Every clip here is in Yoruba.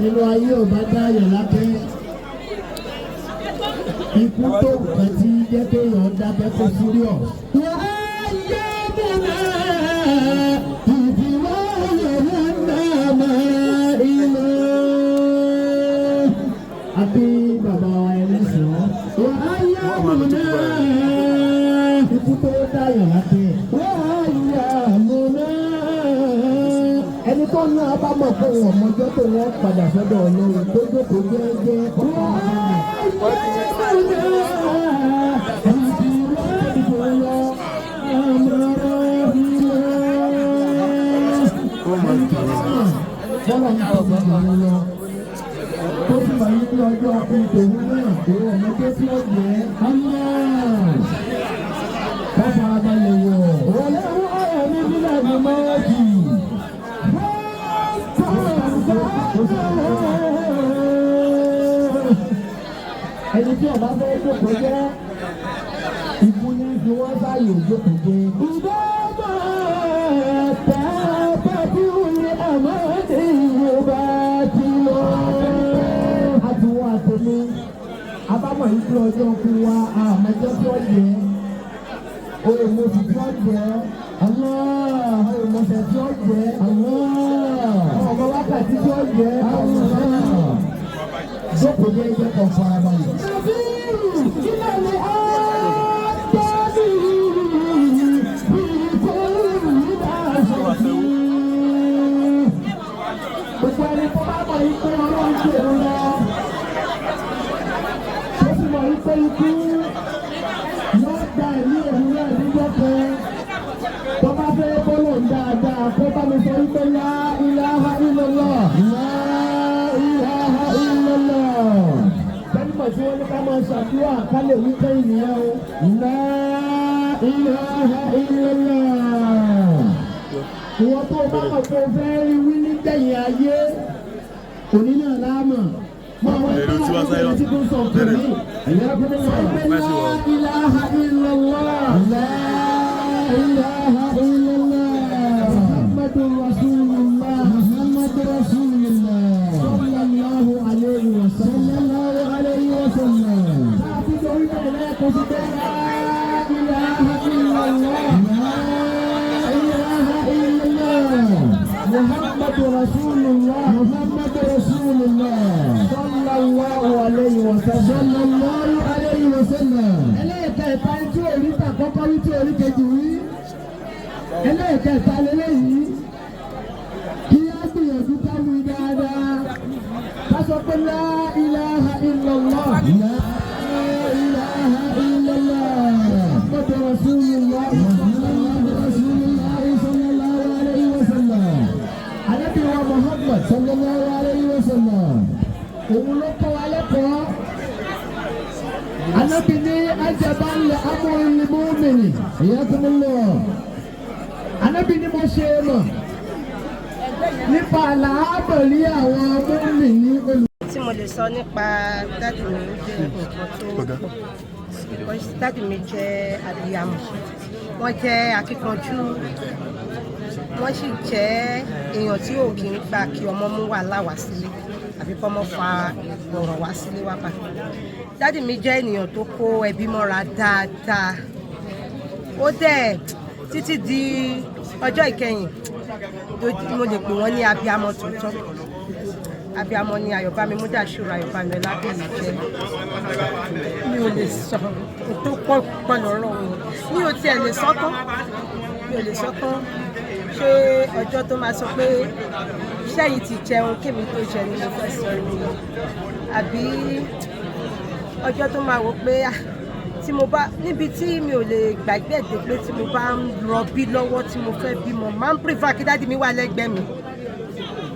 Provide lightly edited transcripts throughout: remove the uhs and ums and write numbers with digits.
nínú ayé ò bá dá ayọ̀ lábẹ́ ikú tó nǹkan tí jẹ́ kéèyàn dábẹ́ kó serious. wà á yẹ mí náà ìdíwọ́ yẹn náà máa ilé. àbí bàbá wa ẹlẹ́sìn wà á yẹ mí náà ikú tó dáyọ̀ lábẹ́. wà á yẹ mí náà ẹni tó ní abámọ̀ fún wọn mọ́jọ́ tó wọ́n padà sọ́dọ̀ Ọlọ́run tó jókòó jẹ́jẹ́ ọ̀pọ̀ tó sì máa yí ní ọjọ́ ọkùnrin tòun náà tó ọmọdé tí ó jẹ́ wọ́n fara balẹ̀ wọ̀ ọ̀lẹ́wọ́ ọ̀rọ̀ mi nílẹ̀ ní mọ́ọ̀dì. ẹni tí ọba fẹ́ jókòó jẹ́ ikú ní fi wọ́n sáyè jókòó jẹ́. ìdájọ́ tẹ́tẹ́ tí ó ní àmọ́dé yorùbá ti lọ. a ti wá àtẹ̀lé abámọ̀ yìí tí ọjọ́ fún wa àmọ́jọ́ tí ó jẹ́ oyè mọ̀sí tí ó jẹ́ oyè mọ̀sẹ̀ tí ó jẹ́ ọmọ wákàtí tí ó jẹ́ jókòó jẹ́ ẹgbẹ́ kan fara balẹ̀. gbogbo ẹni tó bá mọ̀ yìí pé ọlọ́run ṣe é lọ tó sì mọ̀ yìí pé ikú yóò gba ẹ̀mí òwúrọ̀ níjọ́ kan tó bá fẹ́ bọ́lọ̀ dáadáa kó bá mi sọ wípé lá ilaha illallah lá ilaha illallah. Bẹ́ẹ̀ni tí wọ́n ní ká máa ṣàdúrà ká lè wí pé ìnìyàn o. Lá ilaha illallah. Ìwọ́n tó bá mọ̀ pé o fẹ́ rí wí nígbẹ̀yìn ayé òní náà láàmà. Èrò tí wọ́n sáyọ́ bẹ̀rẹ̀. Lá ilaha illallah. Lá ilaha illallah. Muhammadur Rasulullah. Muhammadur Rasulullah. Sallallahu alayhi wa sallam. Sallallahu alayhi wa sallam. Láti torí bẹ̀rẹ̀ kò sí bẹ́ẹ̀ lá ilaha illallah. Lá ilaha illallah. Muhammadur Rasulullah. Muhammadur Rasulullah. Sallallahu alayhi wa sallam. Sallallahu alayhi wa sallam. Ẹlẹ́ẹ̀kẹta tí orí ta kọ́kọ́ rí tí orí kejì rí. Ẹlẹ́ẹ̀kẹta lélẹ́yìí. Kí á gbìyànjú ká wí dáadáa. Ká sọ pé lá ilaha illallah. Lá ilaha illallah. Muhammadur Rasulullah. Muhammadur Rasulullah sallallahu alayhi wa sallam. Ànábì wa Muhammad sallallahu alayhi wa sallam. Òun ló kọ́ wa lẹ́kọ̀ọ́. Ànábì ní ajaban li amril mu'mini. Iyakumullah. Ànábì ní mo ṣe é mọ̀ nípa àlàábọ̀lì àwọn mọ́mì ní olù. Tí mo lè sọ nípa dáàdì mi jẹ́ nǹkan tó pọ̀. Dáàdì mi jẹ́ abiyamọ. Wọ́n jẹ́ akíkanjú. Wọ́n sì jẹ́ èèyàn tí ò kí ń gbà kí ọmọ mú wàhálà wá sílé àbí kọ́ mọ́ fa ọ̀rọ̀ wá sílé wá bá. Dáàdì mi jẹ́ ènìyàn tó kó ẹbí mọ́ra dáadáa. Ó dẹ̀ títí di ọjọ́ ìkẹyìn mo lè pè wọ́n ní abiyamọ tòótọ́. Abiyamọ ni Ayọ̀bámi Múdàṣírù Ayọ̀bámi Ọlábíyì jẹ́. Mi ò lè sọ tó pọ̀ lọ́rọ̀ wọn. Mi ò tiẹ̀ lè sọ tán. Mi ò lè sọ tán. Ṣé ọjọ́ tó máa sọ pé sẹ́yìn ti jẹun kémi tó jẹ ni mo fẹ́ sọ ni? Àbí ọjọ́ tó máa wò pé tí mo bá níbi tí mi ò lè gbàgbé ẹ̀dẹ́ pé tí mo bá ń rọbí lọ́wọ́ tí mo fẹ́ bímọ máa ń prefer kí dáàdì mi wà lẹ́gbẹ̀ẹ́ mi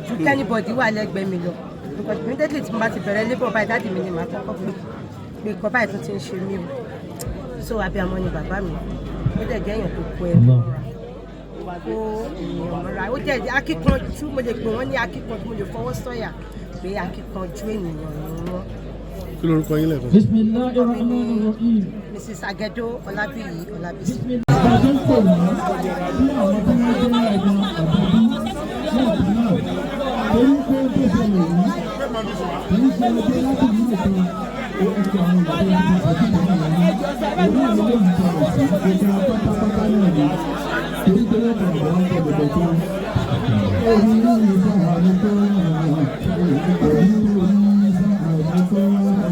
ju kẹ́nìbọ̀dì wà lẹ́gbẹ̀ẹ́ mi lọ. Because immediately tí mo bá ti bẹ̀rẹ̀ labour báyìí dáàdì mi ni màá kọ́kọ́ pé nǹkan báyìí tó ti ń ṣe mí o. So abiyamọ ni bàbá mi. Ó dẹ̀ jẹ́ èèyàn tó kó ẹbí mọ́ra. Kó èèyàn mọ́ra. Ó jẹ́ akíkanjú, mo lè pè wọ́n ní akíkanjú, mo lè fọwọ́ sọ̀yà pé akíkanjú ènìyàn ni wọ́n. Kí lorúkọ yín lẹ́ẹ̀kan? Bismillahirrahmanirrahim. Mrs. Agedo Ọlábíyì Ọlábísí. Ìgbàgbé ń pè wọ́n bí àwọn tí wọ́n jẹ́ ẹ̀gbọ́n àbúrú ní ìdílé torí pé ó tó ṣẹlẹ̀ yìí. kì í ṣe ọjọ́ láti ní ìtàn ẹ̀kọ́ àwọn ìgbàgbọ́ láti ọdún tó ń lọ orí ilé ìtọ́nà sí ìgbà pátápátá náà ni torí pé wọ́n bẹ̀rẹ̀ wọ́n bẹ̀rẹ̀ tó orí ilé ìfọ̀ àwọn tó ń lọ orí ilé ìfọ̀ àwọn tó ń lọ